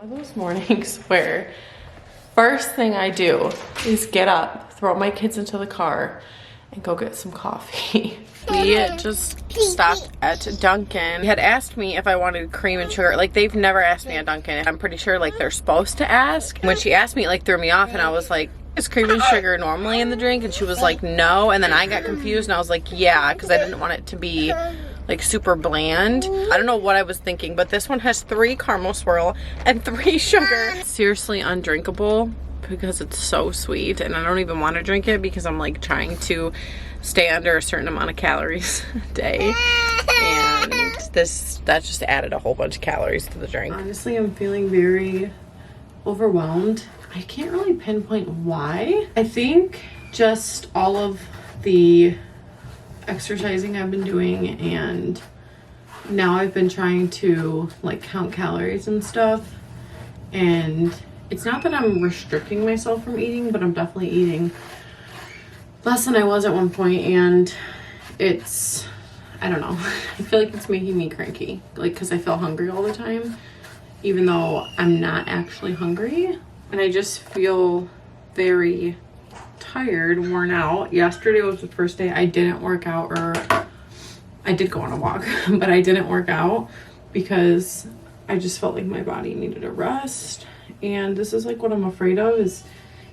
One of those mornings where first thing I do is get up, throw my kids into the car, and go get some coffee. We just stopped at Dunkin'. He had asked me if I wanted cream and sugar. Like, they've never asked me at Dunkin'. I'm pretty sure, like, they're supposed to ask. When she asked me, it, like, threw me off, and I was like, is cream and sugar normally in the drink? And she was like, no. And then I got confused, and I was like, yeah, because I didn't want it to be, like, super bland. I don't know what I was thinking, but this one has 3 caramel swirl and 3 sugar. Seriously undrinkable because it's so sweet, and I don't even want to drink it because I'm, like, trying to stay under a certain amount of calories a day, and that just added a whole bunch of calories to the drink. Honestly, I'm feeling very overwhelmed. I can't really pinpoint why. I think just all of the exercising I've been doing, and now I've been trying to, like, count calories and stuff, and it's not that I'm restricting myself from eating, but I'm definitely eating less than I was at one point, and it's, I don't know, I feel like it's making me cranky, like, because I feel hungry all the time, even though I'm not actually hungry, and I just feel very tired, worn out. Yesterday was the first day I didn't work out, or I did go on a walk, but I didn't work out because I just felt like my body needed a rest, and this is, like, what I'm afraid of, is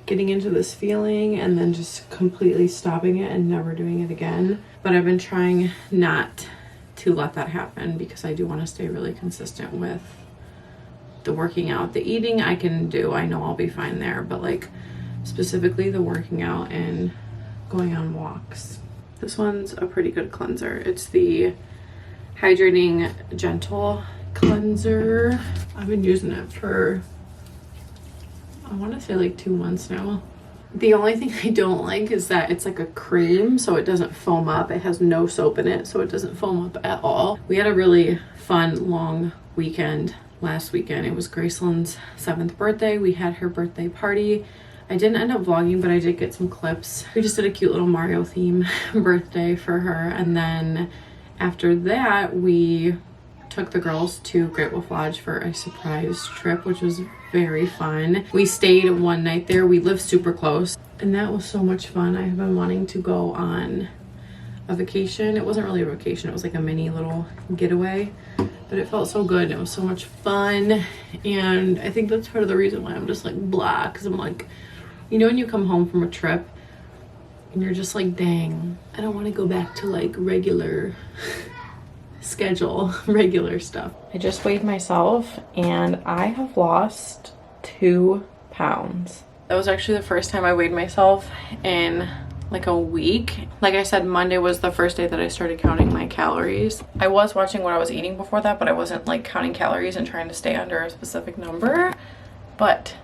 getting into this feeling and then just completely stopping it and never doing it again. But I've been trying not to let that happen because I do want to stay really consistent with the working out. The eating I can do, I know I'll be fine there, but, like, specifically the working out and going on walks. This one's a pretty good cleanser. It's the Hydrating Gentle Cleanser. I've been using it for, I want to say, like, 2 months now. The only thing I don't like is that it's like a cream, so it doesn't foam up. It has no soap in it, so it doesn't foam up at all. We had a really fun, long weekend last weekend. It was Graceland's 7th birthday. We had her birthday party. I didn't end up vlogging, but I did get some clips. We just did a cute little Mario theme birthday for her, and then after that, we took the girls to Great Wolf Lodge for a surprise trip, which was very fun. We stayed one night there. We live super close, and that was so much fun. I have been wanting to go on a vacation. It wasn't really a vacation, it was like a mini little getaway, but it felt so good. It was so much fun, and I think that's part of the reason why I'm just, like, blah, because I'm like, you know, when you come home from a trip and you're just like, dang, I don't want to go back to, like, regular schedule, regular stuff. I just weighed myself and I have lost 2 pounds. That was actually the first time I weighed myself in, like, a week. Like I said, Monday was the first day that I started counting my calories. I was watching what I was eating before that, but I wasn't, like, counting calories and trying to stay under a specific number. But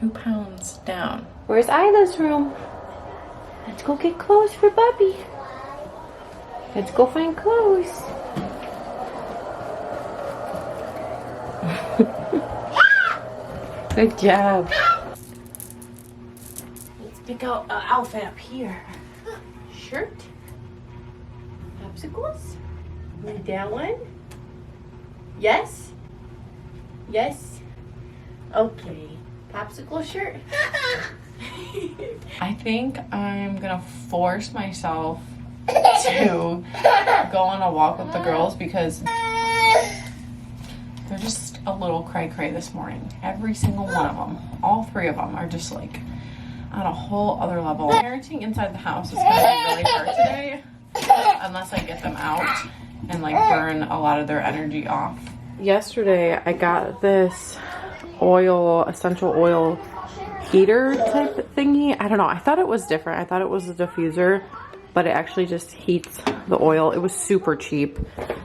2 pounds down. Where's Isla's room? Let's go get clothes for Bubby. Let's go find clothes. Good job. Let's pick out an outfit up here. Shirt. Popsicles. Need that one? Yes? Yes? Okay. Popsicle shirt. I think I'm gonna force myself to go on a walk with the girls because they're just a little cray-cray this morning. Every single one of them, all 3 of them, are just, like, on a whole other level. Parenting inside the house is gonna be really hard today unless I get them out and, like, burn a lot of their energy off. Yesterday I got this essential oil heater type thingy. I don't know, I thought it was different. I thought it was a diffuser, but it actually just heats the oil. It was super cheap,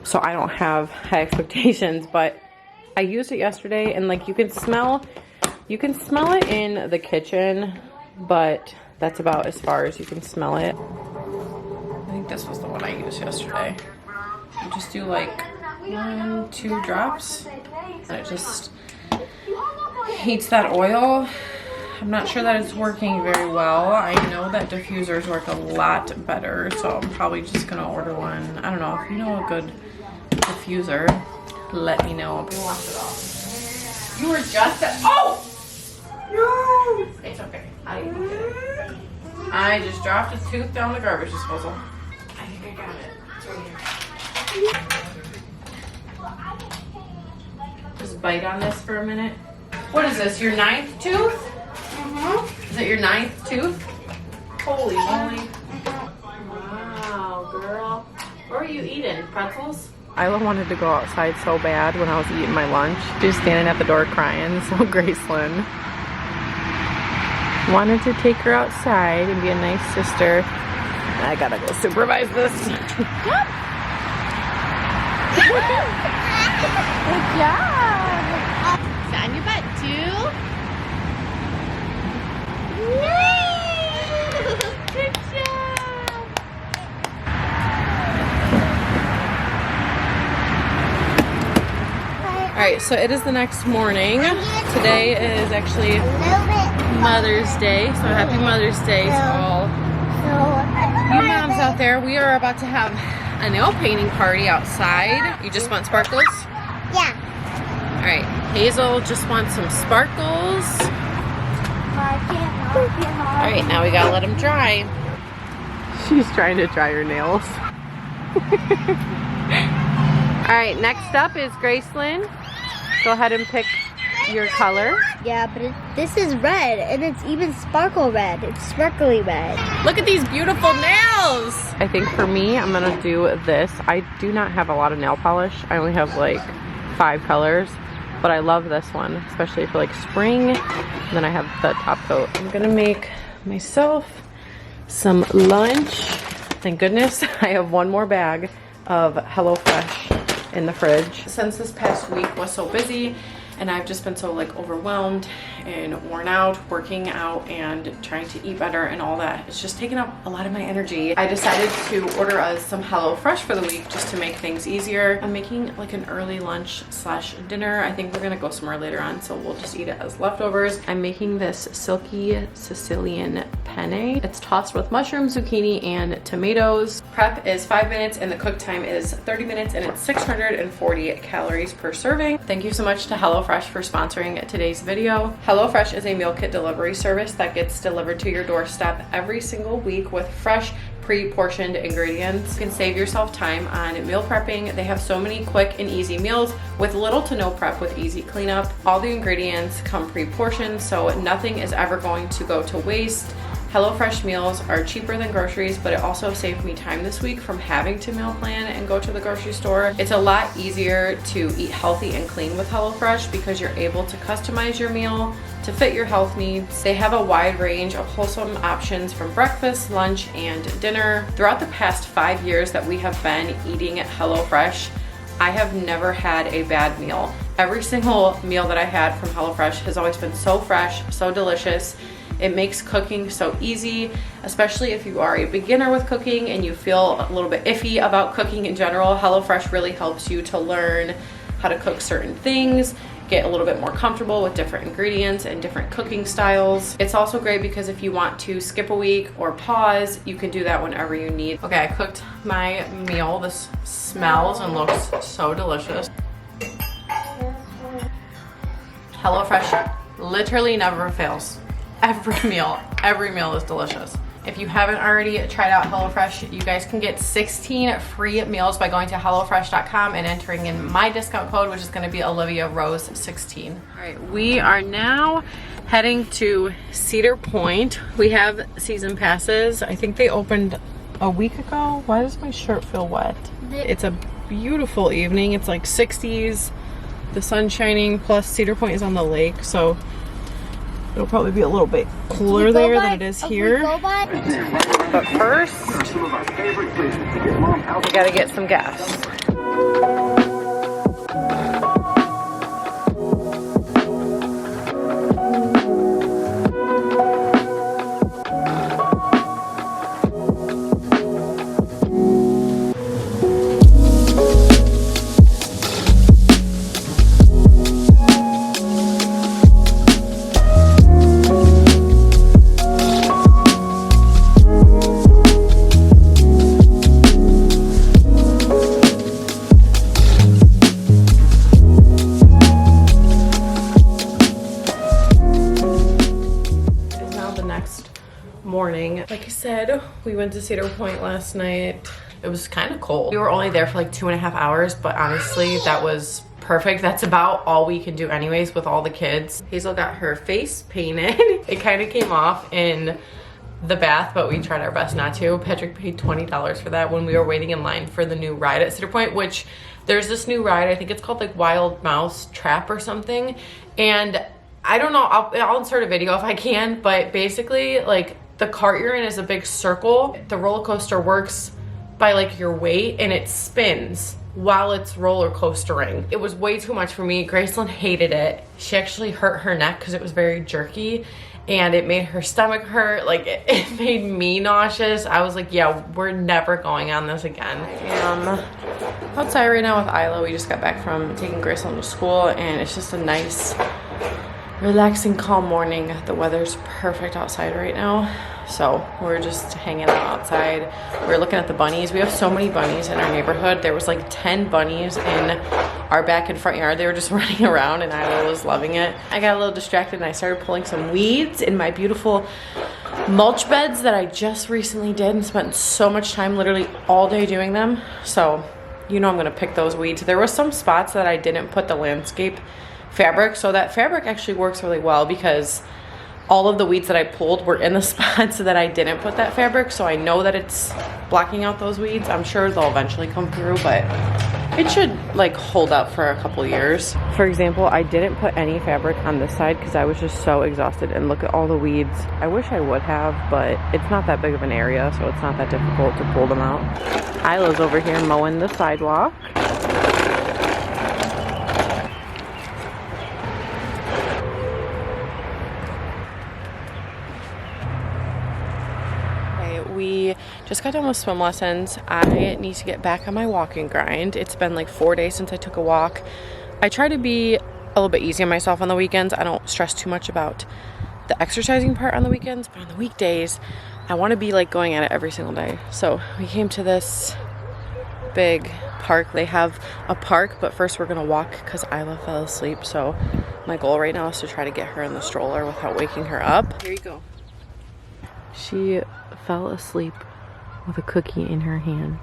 so I don't have high expectations, but I used it yesterday, and, like, you can smell it in the kitchen, but that's about as far as you can smell it. I think this was the one I used yesterday. You just do, like, 1, 2 drops, and it just heats that oil. I'm not sure that it's working very well. I know that diffusers work a lot better, so I'm probably just gonna order one. I don't know, if you know a good diffuser, let me know. Wash it off. You were just at, oh! No! It's okay. I just dropped a tooth down the garbage disposal. I think I got it. It's right here. Just bite on this for a minute. What is this, your 9th tooth? Mm-hmm. Is it your 9th tooth? Holy moly. Wow, girl. What were you eating? Pretzels? Isla wanted to go outside so bad when I was eating my lunch. She was standing at the door crying, so Gracelyn wanted to take her outside and be a nice sister. I gotta go supervise this. Good job! Sit on your butt, too. Good job! Alright, so it is the next morning. Today is actually Mother's Day, so happy Mother's Day to all you moms out there. We are about to have a nail painting party outside. You just want sparkles? Yeah. Alright, Hazel just wants some sparkles. Alright, now we gotta let them dry. She's trying to dry her nails. Alright, next up is Gracelyn. Go ahead and pick your color. Yeah, but this is red, and it's even sparkle red. It's sparkly red. Look at these beautiful nails! I think for me, I'm gonna do this. I do not have a lot of nail polish. I only have like 5 colors, but I love this one, especially for like spring. And then I have the top coat. I'm gonna make myself some lunch. Thank goodness I have one more bag of HelloFresh in the fridge. Since this past week was so busy and I've just been so like overwhelmed and worn out working out and trying to eat better and all that, it's just taken up a lot of my energy. I decided to order us some HelloFresh for the week just to make things easier. I'm making like an early lunch slash dinner. I think we're gonna go somewhere later on, so we'll just eat it as leftovers. I'm making this silky Sicilian penne. It's tossed with mushrooms, zucchini, and tomatoes. Prep is 5 minutes and the cook time is 30 minutes, and it's 640 calories per serving. Thank you so much to HelloFresh for sponsoring today's video. HelloFresh is a meal kit delivery service that gets delivered to your doorstep every single week with fresh, pre-portioned ingredients. You can save yourself time on meal prepping. They have so many quick and easy meals with little to no prep with easy cleanup. All the ingredients come pre-portioned, so nothing is ever going to go to waste. HelloFresh meals are cheaper than groceries, but it also saved me time this week from having to meal plan and go to the grocery store. It's a lot easier to eat healthy and clean with HelloFresh because you're able to customize your meal to fit your health needs. They have a wide range of wholesome options from breakfast, lunch, and dinner. Throughout the past 5 years that we have been eating at HelloFresh, I have never had a bad meal. Every single meal that I had from HelloFresh has always been so fresh, so delicious. It makes cooking so easy, especially if you are a beginner with cooking and you feel a little bit iffy about cooking in general. HelloFresh really helps you to learn how to cook certain things, get a little bit more comfortable with different ingredients and different cooking styles. It's also great because if you want to skip a week or pause, you can do that whenever you need. Okay, I cooked my meal. This smells and looks so delicious. HelloFresh literally never fails. Every meal is delicious. If you haven't already tried out HelloFresh, you guys can get 16 free meals by going to HelloFresh.com and entering in my discount code, which is gonna be Olivia Rose 16. All right, we are now heading to Cedar Point. We have season passes. I think they opened a week ago. Why does my shirt feel wet? It's a beautiful evening. It's like 60s, the sun's shining, plus Cedar Point is on the lake, so it'll probably be a little bit cooler there than it is here. But first, we gotta get some gas. morning. Like I said, we went to Cedar Point last night. It was kind of cold. We were only there for like 2.5 hours, but honestly, that was perfect. That's about all we can do anyways with all the kids. Hazel got her face painted. It kind of came off in the bath, but we tried our best not to. Patrick paid $20 for that when we were waiting in line for the new ride at Cedar Point, which there's this new ride, I think it's called like Wild Mouse Trap or something. And I don't know, I'll insert a video if I can, but basically like the cart you're in is a big circle. The roller coaster works by like your weight and it spins while it's roller coastering. It was way too much for me. Graceland hated it. She actually hurt her neck because it was very jerky and it made her stomach hurt. Like it made me nauseous. I was like, yeah, we're never going on this again. I am outside right now with Isla. We just got back from taking Graceland to school and it's just a nice, relaxing, calm morning. The weather's perfect outside right now. So we're just hanging out outside. We're looking at the bunnies. We have so many bunnies in our neighborhood. There was like 10 bunnies in our back and front yard. They were just running around and I was loving it. I got a little distracted and I started pulling some weeds in my beautiful mulch beds that I just recently did and spent so much time, literally all day doing them. So you know I'm gonna pick those weeds. There was some spots that I didn't put the landscape fabric, so that fabric actually works really well because all of the weeds that I pulled were in the spots that I didn't put that fabric, so I know that it's blocking out those weeds. I'm sure they'll eventually come through, but it should like hold up for a couple years. For example, I didn't put any fabric on this side because I was just so exhausted, and look at all the weeds. I wish I would have, but it's not that big of an area, so it's not that difficult to pull them out. Isla's over here mowing the sidewalk. We just got done with swim lessons. I need to get back on my walking grind. It's been like 4 days since I took a walk. I try to be a little bit easy on myself on the weekends. I don't stress too much about the exercising part on the weekends, but on the weekdays, I want to be like going at it every single day. So we came to this big park. They have a park, but first we're gonna walk because Isla fell asleep. So my goal right now is to try to get her in the stroller without waking her up. Here you go. She fell asleep with a cookie in her hand.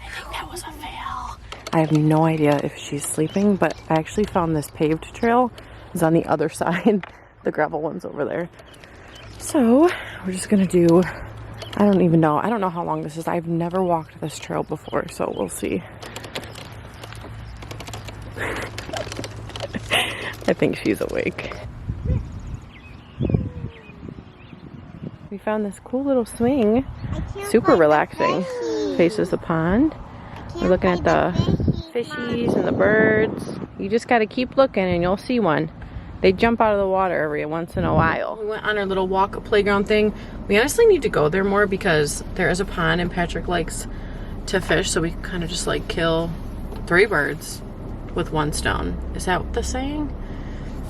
I think that was a fail. I have no idea if she's sleeping, but I actually found this paved trail. It's on the other side. The gravel one's over there. So we're just gonna do, I don't even know. I don't know how long this is. I've never walked this trail before, so we'll see. I think she's awake. We found this cool little swing. Super relaxing. Faces the pond. We're looking at the fishies and the birds. You just gotta keep looking and you'll see one. They jump out of the water every once in a while. We went on our little walk playground thing. We honestly need to go there more because there is a pond and Patrick likes to fish, so we kind of just like kill 3 birds with 1 stone. Is that the saying?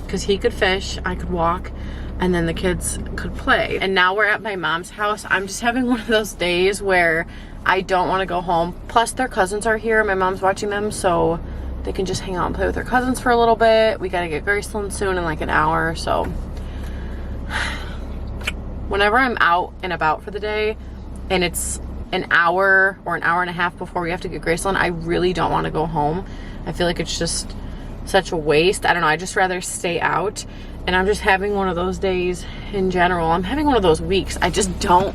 Because he could fish, I could walk, and then the kids could play. And now we're at my mom's house. I'm just having one of those days where I don't want to go home. Plus their cousins are here. My mom's watching them, so they can just hang out and play with their cousins for a little bit. We gotta get Graceland soon in like an hour, so. Whenever I'm out and about for the day, and it's an hour or an hour and a half before we have to get Graceland, I really don't want to go home. I feel like it's just such a waste. I don't know, I just rather stay out, and I'm just having one of those days in general. I'm having one of those weeks. I just don't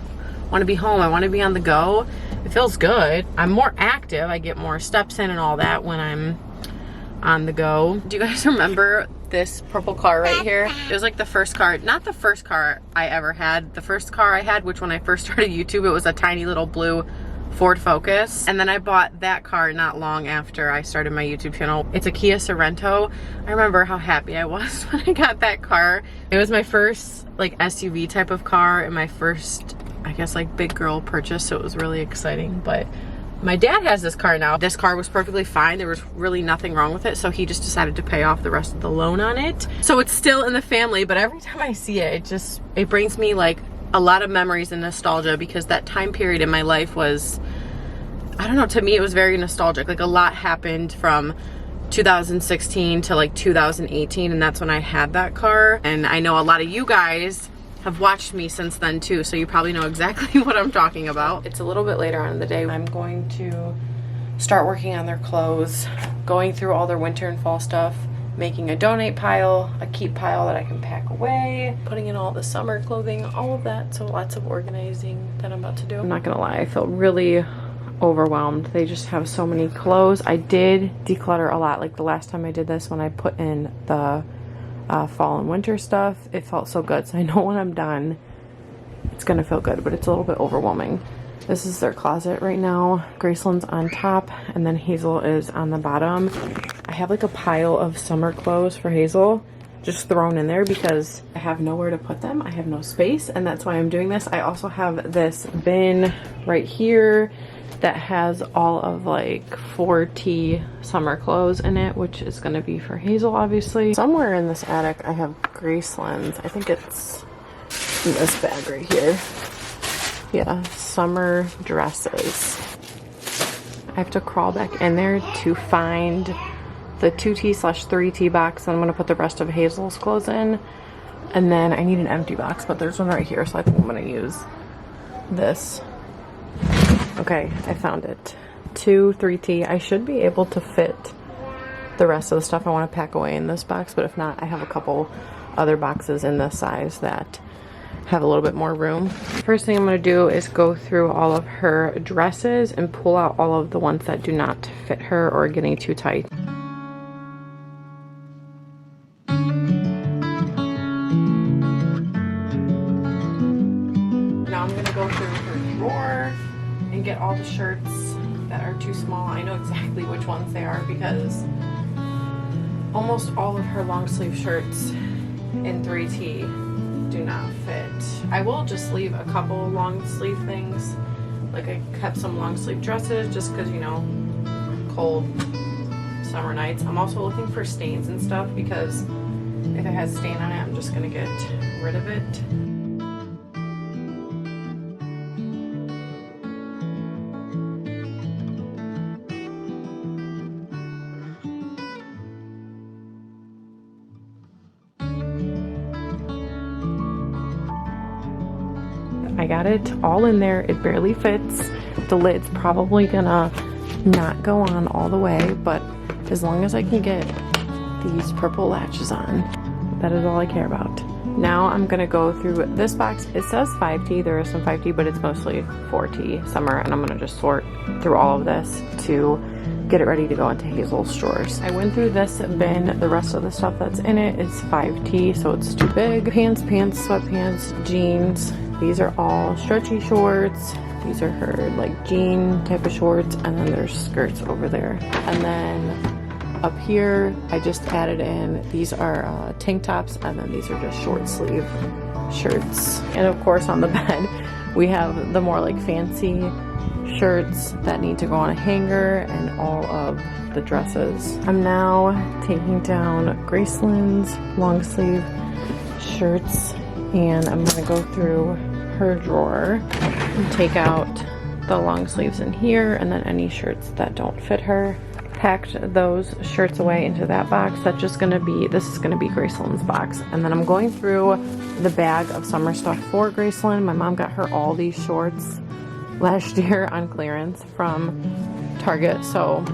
want to be home. I want to be on the go. It feels good. I'm more active. I get more steps in and all that when I'm on the go. Do you guys remember this purple car right here? It was like the first car, not the first car I ever had. The first car I had, which when I first started YouTube, it was a tiny little blue Ford Focus, and then I bought that car not long after I started my YouTube channel. It's a Kia Sorento. I remember how happy I was when I got that car. It was my first like SUV type of car and my first, I guess, like big girl purchase, so it was really exciting. But my dad has this car now. This car was perfectly fine. There was really nothing wrong with it, so he just decided to pay off the rest of the loan on it. So it's still in the family, but every time I see it, it brings me like a lot of memories and nostalgia, because that time period in my life was, I don't know, to me it was very nostalgic. Like a lot happened from 2016 to like 2018, and that's when I had that car. And I know a lot of you guys have watched me since then too, so you probably know exactly what I'm talking about. It's a little bit later on in the day. I'm going to start working on their clothes, going through all their winter and fall stuff, making a donate pile, a keep pile that I can pack away, putting in all the summer clothing, all of that. So lots of organizing that I'm about to do. I'm not gonna lie, I feel really overwhelmed. They just have so many clothes. I did declutter a lot. Like the last time I did this, when I put in the fall and winter stuff, it felt so good. So I know when I'm done, it's gonna feel good, but it's a little bit overwhelming. This is their closet right now. Graceland's on top, and then Hazel is on the bottom. I have like a pile of summer clothes for Hazel just thrown in there because I have nowhere to put them. I have no space, and that's why I'm doing this. I also have this bin right here that has all of like 4T summer clothes in it, which is gonna be for Hazel, obviously. Somewhere in this attic, I have Graceland's. I think it's in this bag right here. Yeah, summer dresses. I have to crawl back in there to find the 2T/3T box. I'm gonna put the rest of Hazel's clothes in. And then I need an empty box, but there's one right here, so I think I'm gonna use this. Okay, I found it. 2 3T. I should be able to fit the rest of the stuff I want to pack away in this box, but if not, I have a couple other boxes in this size that have a little bit more room. First thing I'm going to do is go through all of her dresses and pull out all of the ones that do not fit her or are getting too tight. Now I'm going to go through her drawer and get all the shirts that are too small. I know exactly which ones they are because almost all of her long sleeve shirts in 3T do not fit. I will just leave a couple long sleeve things. Like I kept some long sleeve dresses just because, you know, cold summer nights. I'm also looking for stains and stuff because if it has stain on it, I'm just gonna get rid of it. I got it all in there. It barely fits. The lid's probably gonna not go on all the way, but as long as I can get these purple latches on, that is all I care about. Now I'm gonna go through this box. It says 5T, there is some 5T, but it's mostly 4T summer, and I'm gonna just sort through all of this to get it ready to go into Hazel's drawers. I went through this bin. The rest of the stuff that's in it is 5T, so it's too big. Pants, sweatpants, jeans. These are all stretchy shorts. These are her like jean type of shorts, and then there's skirts over there. And then up here, I just added in, these are tank tops, and then these are just short sleeve shirts. And of course on the bed, we have the more like fancy shirts that need to go on a hanger and all of the dresses. I'm now taking down Graceland's long sleeve shirts, and I'm gonna go through her drawer and take out the long sleeves in here, and then any shirts that don't fit her. Packed those shirts away into that box. That's just gonna be, this is gonna be Graceland's box. And then I'm going through the bag of summer stuff for Graceland. My mom got her all these shorts last year on clearance from Target, so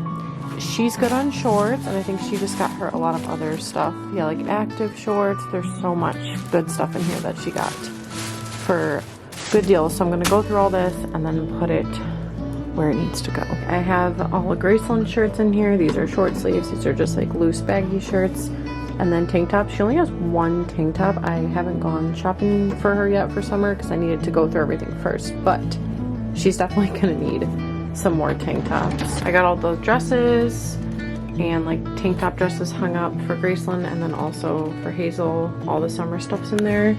she's good on shorts, and I think she just got her a lot of other stuff. Yeah, like active shorts. There's so much good stuff in here that she got for good deals. So I'm gonna go through all this and then put it where it needs to go. I have all of Graceland shirts in here. These are short sleeves. These are just like loose baggy shirts. And then tank tops. She only has one tank top. I haven't gone shopping for her yet for summer because I needed to go through everything first, but she's definitely gonna need some more tank tops. I got all those dresses and like tank top dresses hung up for Graceland, and then also for Hazel, all the summer stuff's in there.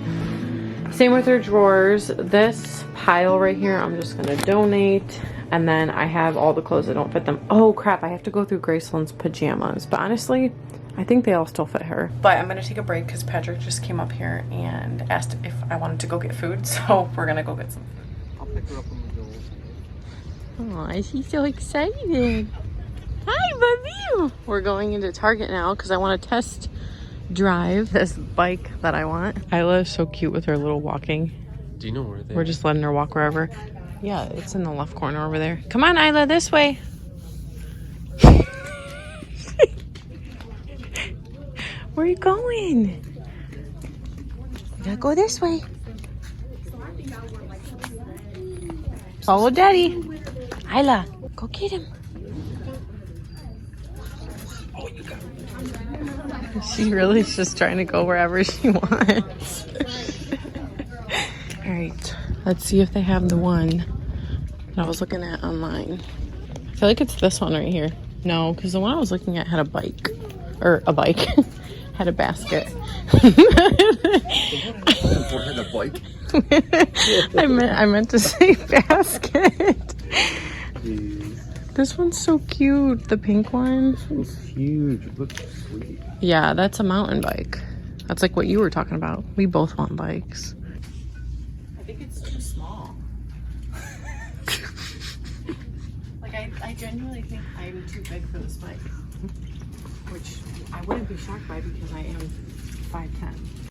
Same with her drawers. This pile right here, I'm just gonna donate. And then I have all the clothes that don't fit them. Oh crap, I have to go through Graceland's pajamas. But honestly, I think they all still fit her. But I'm gonna take a break because Patrick just came up here and asked if I wanted to go get food. So we're gonna go get some food. I'll pick her up on the door. Aw, she's so excited. Hi, baby. we're going into Target now because I want to test drive this bike that I want. Isla is so cute with her little walking. Do you know where they We're just letting her walk wherever. Yeah, it's in the left corner over there. Come on, Isla, this way. Where are you going? You gotta go this way. Follow Daddy. Isla, go get him. She really is just trying to go wherever she wants. All right, let's see if they have the one that I was looking at online. I feel like it's this one right here. No, because the one I was looking at had a bike. Or a bike. Had a basket. had a bike? I meant to say basket. Jeez. This one's so cute. The pink one. It's huge. It looks sweet. Yeah, that's a mountain bike. That's like what you were talking about. We both want bikes. I think it's too small. Like, I genuinely think I'm too big for this bike. Which I wouldn't be shocked by because I am 5'10".